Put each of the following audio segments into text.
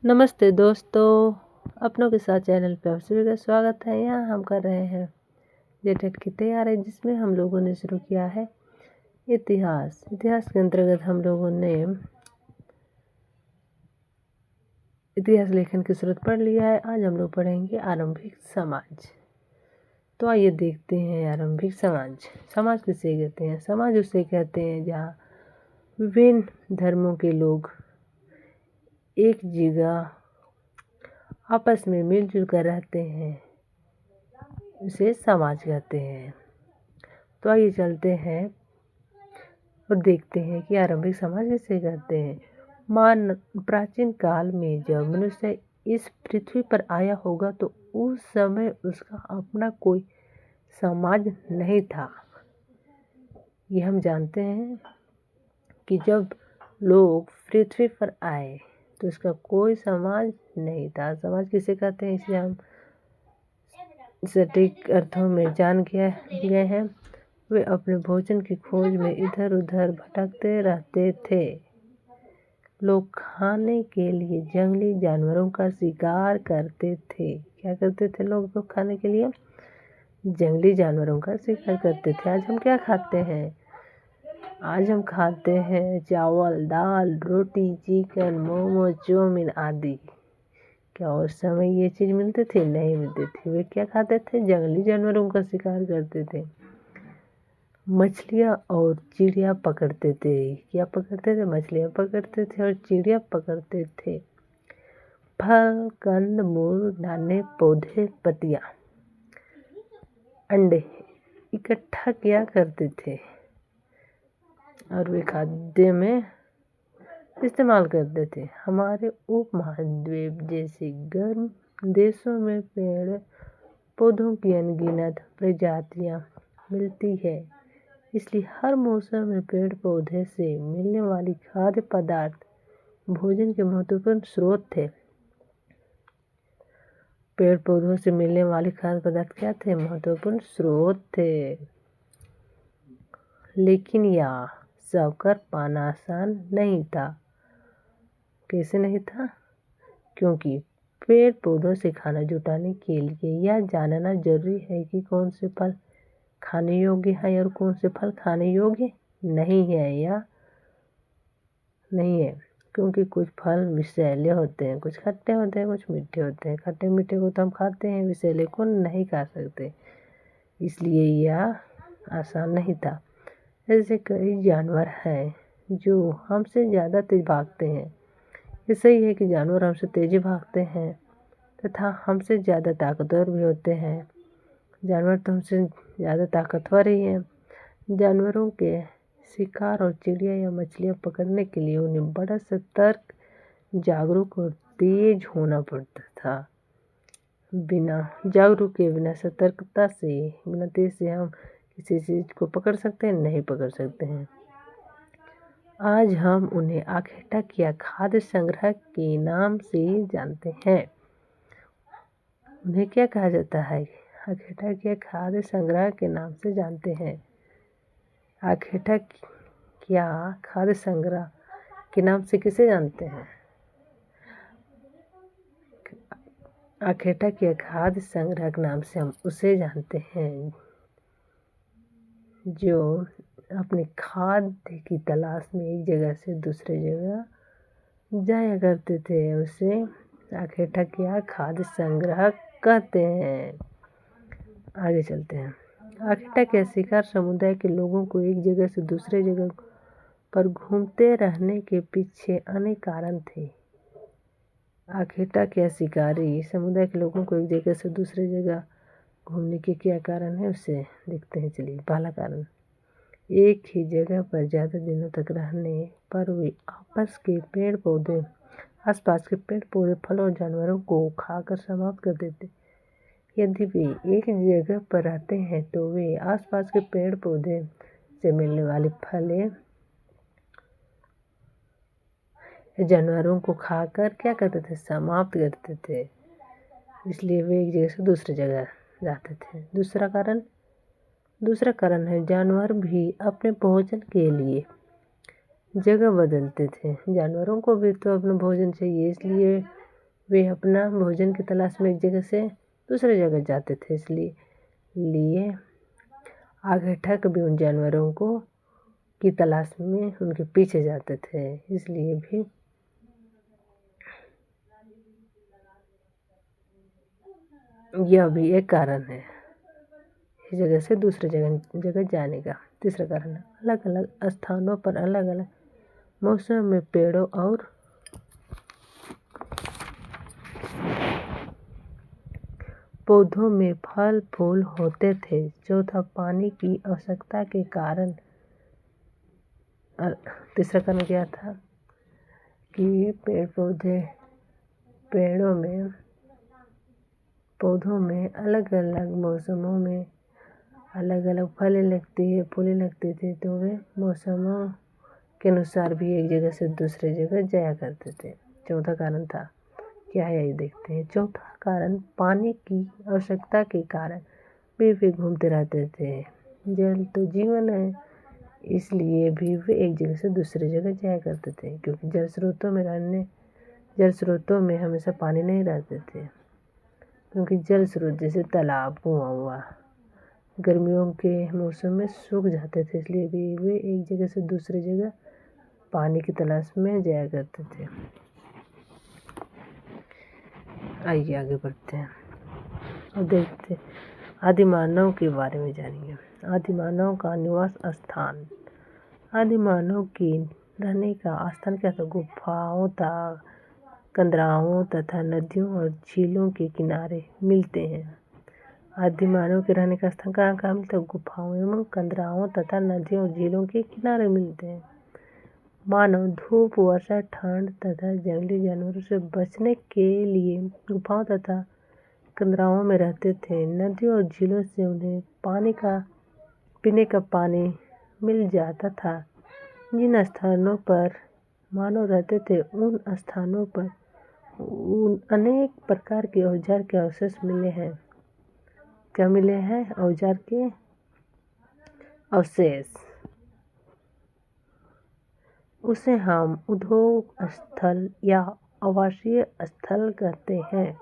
नमस्ते दोस्तों, अपनों के साथ चैनल पे आप सभी का स्वागत है। यहाँ हम कर रहे हैं जेटेट की तैयारी, जिसमें हम लोगों ने शुरू किया है इतिहास के अंतर्गत हम लोगों ने इतिहास लेखन की शुरुआत पढ़ लिया है। आज हम लोग पढ़ेंगे आरंभिक समाज। तो आइए देखते हैं आरंभिक समाज किसे कहते हैं। समाज उसे कहते हैं जहाँ विभिन्न धर्मों के लोग एक जगह आपस में मिलजुल कर रहते हैं, उसे समाज कहते हैं। तो आइए चलते हैं और देखते हैं कि आरंभिक समाज किसे कहते हैं। प्राचीन काल में जब मनुष्य इस पृथ्वी पर आया होगा तो उस समय उसका अपना कोई समाज नहीं था। ये हम जानते हैं कि जब लोग पृथ्वी पर आए तो उसका कोई समाज नहीं था। समाज किसे कहते हैं इसे हम सटीक अर्थों में जान गए हैं। वे अपने भोजन की खोज में इधर उधर भटकते रहते थे। लोग खाने के लिए जंगली जानवरों का शिकार करते थे। क्या करते थे लोग तो खाने के लिए जंगली जानवरों का शिकार करते थे। आज हम क्या खाते हैं? आज हम खाते हैं चावल, दाल, रोटी, चिकन, मोमो, चाउमीन आदि। क्या उस समय ये चीज़ मिलती थी? नहीं मिलती थी। वे क्या खाते थे? जंगली जानवरों का शिकार करते थे। मछलियाँ और चिड़िया पकड़ते थे। क्या पकड़ते थे? मछलियाँ पकड़ते थे और चिड़िया पकड़ते थे। फल, कंद मूल, दाने, पौधे, पत्तियाँ, अंडे इकट्ठा किया करते थे और वे खाद्य में इस्तेमाल करते थे। हमारे उपमहाद्वीप जैसे गर्म देशों में पेड़ पौधों की अनगिनत प्रजातियाँ मिलती है, इसलिए हर मौसम में पेड़ पौधे से मिलने वाली खाद्य पदार्थ भोजन के महत्वपूर्ण स्रोत थे। पेड़ पौधों से मिलने वाले खाद्य पदार्थ क्या थे? महत्वपूर्ण स्रोत थे। लेकिन यह सब कर पाना आसान नहीं था। कैसे नहीं था? क्योंकि पेड़ पौधों से खाना जुटाने के लिए यह जानना जरूरी है कि कौन से फल खाने योग्य है और कौन से फल खाने योग्य नहीं है या नहीं है। क्योंकि कुछ फल विषैले होते हैं, कुछ खट्टे होते हैं, कुछ मीठे होते हैं। खट्टे मीठे को तो हम खाते हैं, विषैले को नहीं खा सकते, इसलिए यह आसान नहीं था। ऐसे कई जानवर हैं जो हमसे ज़्यादा तेज भागते हैं। ये सही है कि जानवर हमसे तेजी भागते हैं तथा हमसे ज़्यादा ताकतवर भी होते हैं। जानवर तो हमसे ज़्यादा ताकतवर ही हैं। जानवरों के शिकार और चिड़िया या मछलियाँ पकड़ने के लिए उन्हें बड़ा सतर्क, जागरूक और तेज होना पड़ता था। बिना जागरूक के, बिना सतर्कता से, बिना तेज से हम किसी चीज़ को पकड़ सकते हैं? नहीं पकड़ सकते हैं। आज हम उन्हें इकट्ठा किया खाद्य संग्रह के नाम से जानते हैं। उन्हें क्या कहा जाता है? इकट्ठा किया खाद्य संग्रह के नाम से जानते हैं। इकट्ठा किया खाद्य संग्रह के नाम से किसे जानते हैं? इकट्ठा किया खाद्य संग्रह के नाम से हम उसे जानते हैं जो अपने खाद्य की तलाश में एक जगह से दूसरे जगह जाया करते थे। उसे इकट्ठा किया खाद्य संग्रह कहते हैं। आगे चलते हैं। इकट्ठा किया शिकार समुदाय के लोगों को एक जगह से दूसरे जगह पर घूमते रहने के पीछे अनेक कारण थे। इकट्ठा किया शिकारी समुदाय के लोगों को एक जगह से दूसरे जगह घूमने के क्या कारण है, उसे देखते हैं। चलिए, पहला कारण, एक ही जगह पर ज़्यादा दिनों तक रहने पर वे आसपास के पेड़ पौधे, फल और जानवरों को खाकर समाप्त कर देते। यदि वे एक जगह पर रहते हैं तो वे आसपास के पेड़ पौधे से मिलने वाली फलें जानवरों को खाकर क्या करते थे? समाप्त करते थे। इसलिए वे एक जगह से दूसरी जगह जाते थे। दूसरा कारण है जानवर भी अपने भोजन के लिए जगह बदलते थे। जानवरों को भी तो अपना भोजन चाहिए, इसलिए वे अपना भोजन की तलाश में एक जगह से दूसरे जगह जाते थे, इसलिए आगे ठग भी उन जानवरों को की तलाश में उनके पीछे जाते थे। इसलिए भी यह भी एक कारण है इस जगह से दूसरे जगह जाने का। तीसरा कारण है अलग अलग स्थानों पर अलग अलग मौसम में पेड़ों और पौधों में फल फूल होते थे। चौथा, पानी की आवश्यकता के कारण। तीसरा कारण क्या था कि पौधों में अलग अलग मौसमों में अलग अलग फलें लगती है, फूलें लगती थी, तो वे मौसमों के अनुसार भी एक जगह से दूसरे जगह जाया करते थे। चौथा कारण था क्या है, ये देखते हैं। चौथा कारण पानी की आवश्यकता के कारण वे घूमते रहते थे। जल तो जीवन है, इसलिए भी वे एक जगह से दूसरी जगह जाया करते थे, क्योंकि जल स्रोतों में हमेशा पानी नहीं रहते थे, क्योंकि जल स्रोत जैसे तालाब, कुआं हुआ गर्मियों के मौसम में सूख जाते थे, इसलिए भी वे एक जगह से दूसरी जगह पानी की तलाश में जाया करते थे। आइए आगे बढ़ते हैं और देखते हैं आदिमानव के बारे में जानेंगे। आदिमानव का निवास स्थान। आदिमानव के रहने का स्थान क्या था? गुफाओं, कंदराओं तथा नदियों और झीलों के किनारे मिलते हैं। आदिमानव के रहने का स्थान कहाँ कहाँ मिलता है? गुफाओं एवं कंदराओं तथा नदियों और झीलों के किनारे मिलते हैं। मानव धूप, वर्षा, ठंड तथा जंगली जानवरों से बचने के लिए गुफाओं तथा कंदराओं में रहते थे। नदियों और झीलों से उन्हें पीने का पानी मिल जाता था। जिन स्थानों पर मानव रहते थे, उन स्थानों पर अनेक प्रकार के औजार के अवशेष मिले हैं। क्या मिले हैं? औजार के अवशेष। उसे हम उद्योग स्थल या आवासीय स्थल कहते हैं।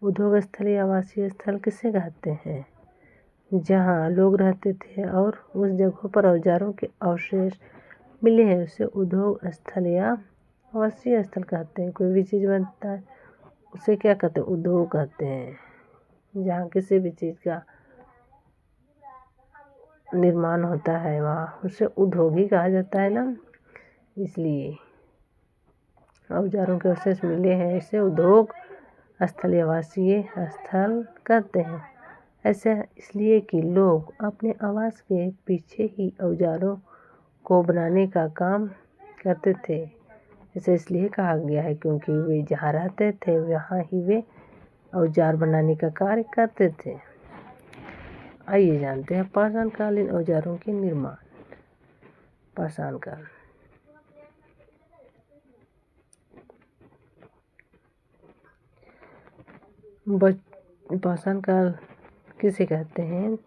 उद्योग स्थल या आवासीय स्थल किसे कहते हैं? जहाँ लोग रहते थे और उस जगह पर औजारों के अवशेष मिले हैं, उसे उद्योग स्थल या आवासीय स्थल कहते हैं। कोई भी चीज़ बनता है उसे क्या कहते हैं? उद्योग कहते हैं। जहाँ किसी भी चीज़ का निर्माण होता है वहाँ उसे उद्योग ही कहा जाता है ना, इसलिए औजारों के अवशेष मिले हैं, इसे उद्योग स्थल या आवासीय स्थल कहते हैं। ऐसा इसलिए कि लोग अपने आवास के पीछे ही औजारों को बनाने का काम करते थे। ऐसा इसलिए कहा गया है क्योंकि वे जहाँ रहते थे वहाँ ही वे औजार बनाने का कार्य करते थे। आइए जानते हैं पाषाणकालीन औजारों के निर्माण। पाषाणकाल। पाषाणकाल किसे कहते हैं,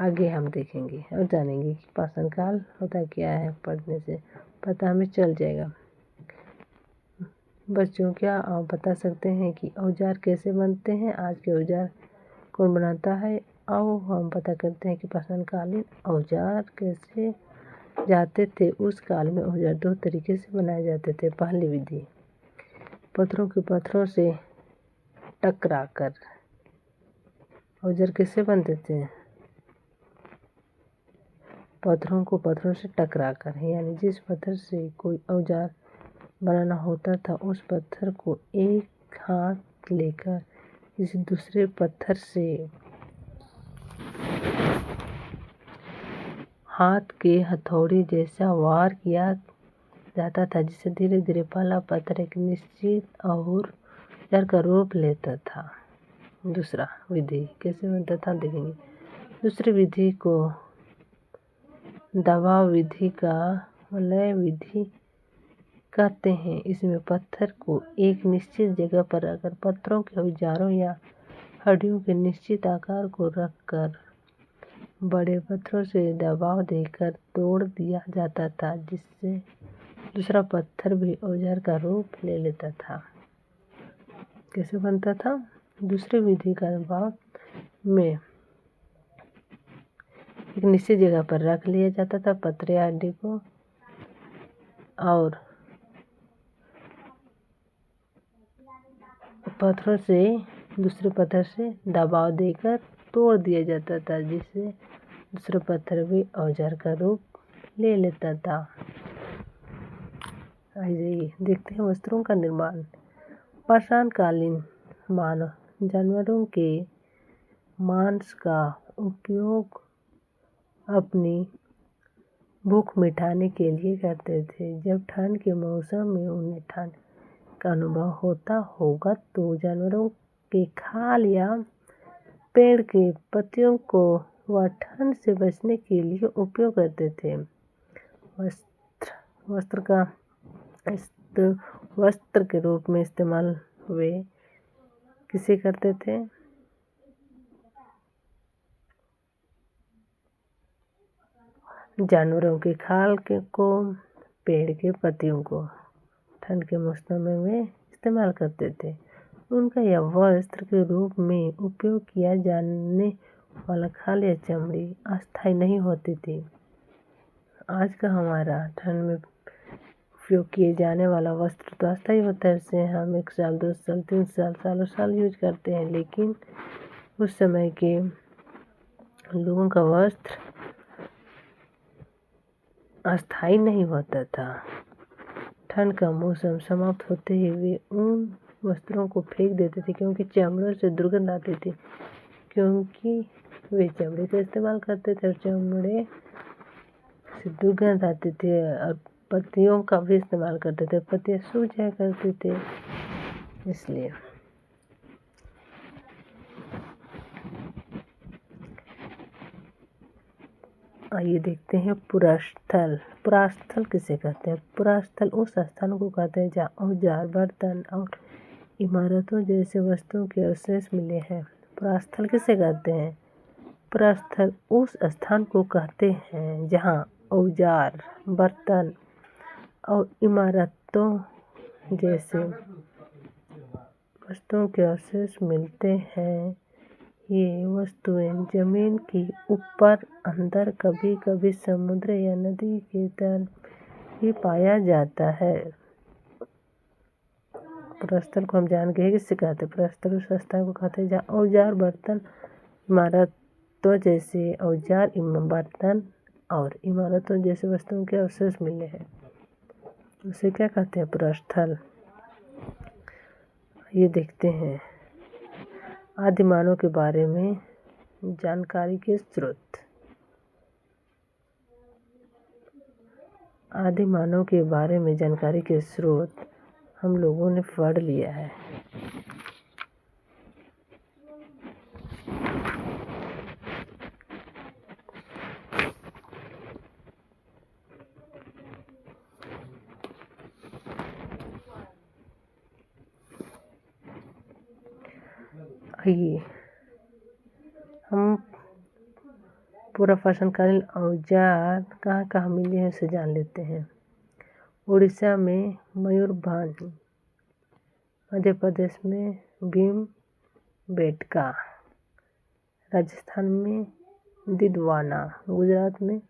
आगे हम देखेंगे और जानेंगे कि पाषाणकाल होता क्या है। पढ़ने से पता हमें चल जाएगा। बच्चों, क्या आप बता सकते हैं कि औजार कैसे बनते हैं? आज के औजार कौन बनाता है? आओ हम पता करते हैं कि पाषाणकालीन औजार कैसे जाते थे। उस काल में औजार दो तरीके से बनाए जाते थे। पहली विधि, पत्थरों के पत्थरों से टकरा कर। औजार कैसे बनते थे? पत्थरों को पत्थरों से टकरा कर, यानी जिस पत्थर से कोई औजार बनाना होता था उस पत्थर को एक हाथ लेकर किसी दूसरे पत्थर से हाथ के हथौड़े जैसा वार किया जाता था, जिससे धीरे धीरे पहला पत्थर एक निश्चित औजार का रूप लेता था। दूसरा विधि कैसे बनता था देखेंगे। दूसरी विधि को दबाव विधि का वलय विधि कहते हैं। इसमें पत्थर को एक निश्चित जगह पर रखकर पत्थरों के औजारों या हड्डियों के निश्चित आकार को रखकर बड़े पत्थरों से दबाव देकर तोड़ दिया जाता था, जिससे दूसरा पत्थर भी औजार का रूप ले लेता था। कैसे बनता था? दूसरे विधि का अनुभव में एक निश्चित जगह पर रख लिया जाता था पत्थर या हड्डी को, और पत्थरों से दूसरे पत्थर से दबाव देकर तोड़ दिया जाता था, जिससे दूसरा पत्थर भी औजार का रूप ले लेता था। आइए देखते हैं वस्त्रों का निर्माण। पाषाण कालीन मानव जानवरों के मांस का उपयोग अपनी भूख मिटाने के लिए करते थे। जब ठंड के मौसम में उन्हें ठंड का अनुभव होता होगा तो जानवरों के खाल या पेड़ के पत्तियों को वह ठंड से बचने के लिए उपयोग करते थे। वस्त्र के रूप में इस्तेमाल वे किसे करते थे? जानवरों के खाल को, पेड़ के पत्तियों को ठंड के मौसम में वे इस्तेमाल करते थे। उनका यह वस्त्र के रूप में उपयोग किया जाने वाला खाल या चमड़ी अस्थायी नहीं होती थी। आज का हमारा ठंड में उपयोग किए जाने वाला वस्त्र तो अस्थायी होता है, इसे हम 1 साल 2 साल 3 साल सालों साल यूज करते हैं, लेकिन उस समय के लोगों का वस्त्र अस्थायी नहीं होता था। ठंड का मौसम समाप्त होते ही वे उन वस्त्रों को फेंक देते थे, क्योंकि चमड़ों से दुर्गंध आती थी। क्योंकि वे चमड़े का इस्तेमाल करते थे और चमड़े से दुर्गंध आती थी, और पत्तियों का भी इस्तेमाल करते थे, पत्तियाँ सूख जाया करती थे, इसलिए। आइए देखते हैं पुरास्थल। पुरास्थल किसे कहते हैं? पुरास्थल उस स्थान को कहते हैं जहाँ औजार, बर्तन और इमारतों जैसे वस्तुओं के अवशेष मिले हैं। पुरास्थल किसे कहते हैं? पुरास्थल उस स्थान को कहते हैं जहाँ औजार, बर्तन और इमारतों जैसे वस्तुओं के अवशेष मिलते हैं। ये वस्तुएं जमीन के ऊपर, अंदर, कभी कभी समुद्र या नदी के तल भी पाया जाता है। पुरास्थल को हम जान गए किससे कहते हैं? पुरास्थल उस स्थान को कहते हैं जहाँ औजार, बर्तन, इमारतों जैसे औजार, बर्तन और इमारतों जैसे वस्तुओं के अवशेष मिले हैं, उसे क्या कहते हैं? पुरास्थल। ये देखते हैं आदि मानव के बारे में जानकारी के स्रोत। आदि मानव के बारे में जानकारी के स्रोत हम लोगों ने पढ़ लिया है। आइए हम पूरा पाषाणकालीन औजार कहाँ कहाँ मिले हैं उसे जान लेते हैं। उड़ीसा में मयूरभंज, मध्य प्रदेश में भीमबेटका, राजस्थान में दिदवाना, गुजरात में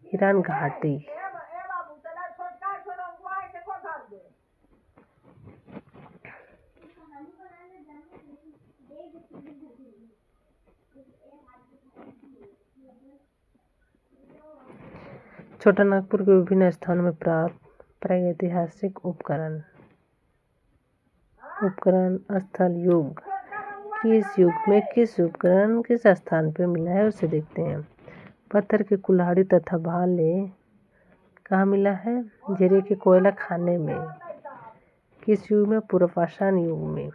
हिरान घाटी, छोटा नागपुर के विभिन्न स्थानों में प्राप्त प्रागैतिहासिक उपकरण स्थल युग। किस युग में किस उपकरण किस स्थान पर मिला है उसे देखते हैं। पत्थर के कुल्हाड़ी तथा भाले कहाँ मिला है? जीरे के कोयला खाने में। किस युग में? पूर्व पाषाण युग में।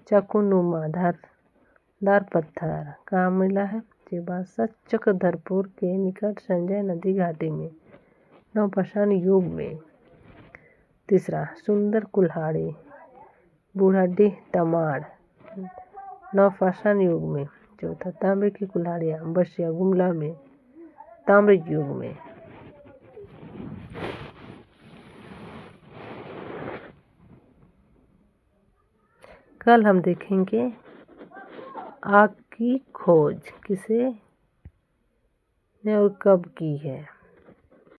चाकू नुमा धारदार पत्थर कहाँ मिला है? चिबासा चक्रधरपुर के निकट संजय नदी घाटी में, नवपाषाण युग में। तीसरा, सुंदर कुल्हाड़ी बूढ़ाडीह तमाड़, नवपाषाण युग में। चौथा, तांबे की कुल्हाड़ियाँ बसिया गुमला में, ताम्र युग में। कल हम देखेंगे आग की खोज किसे ने और कब की है।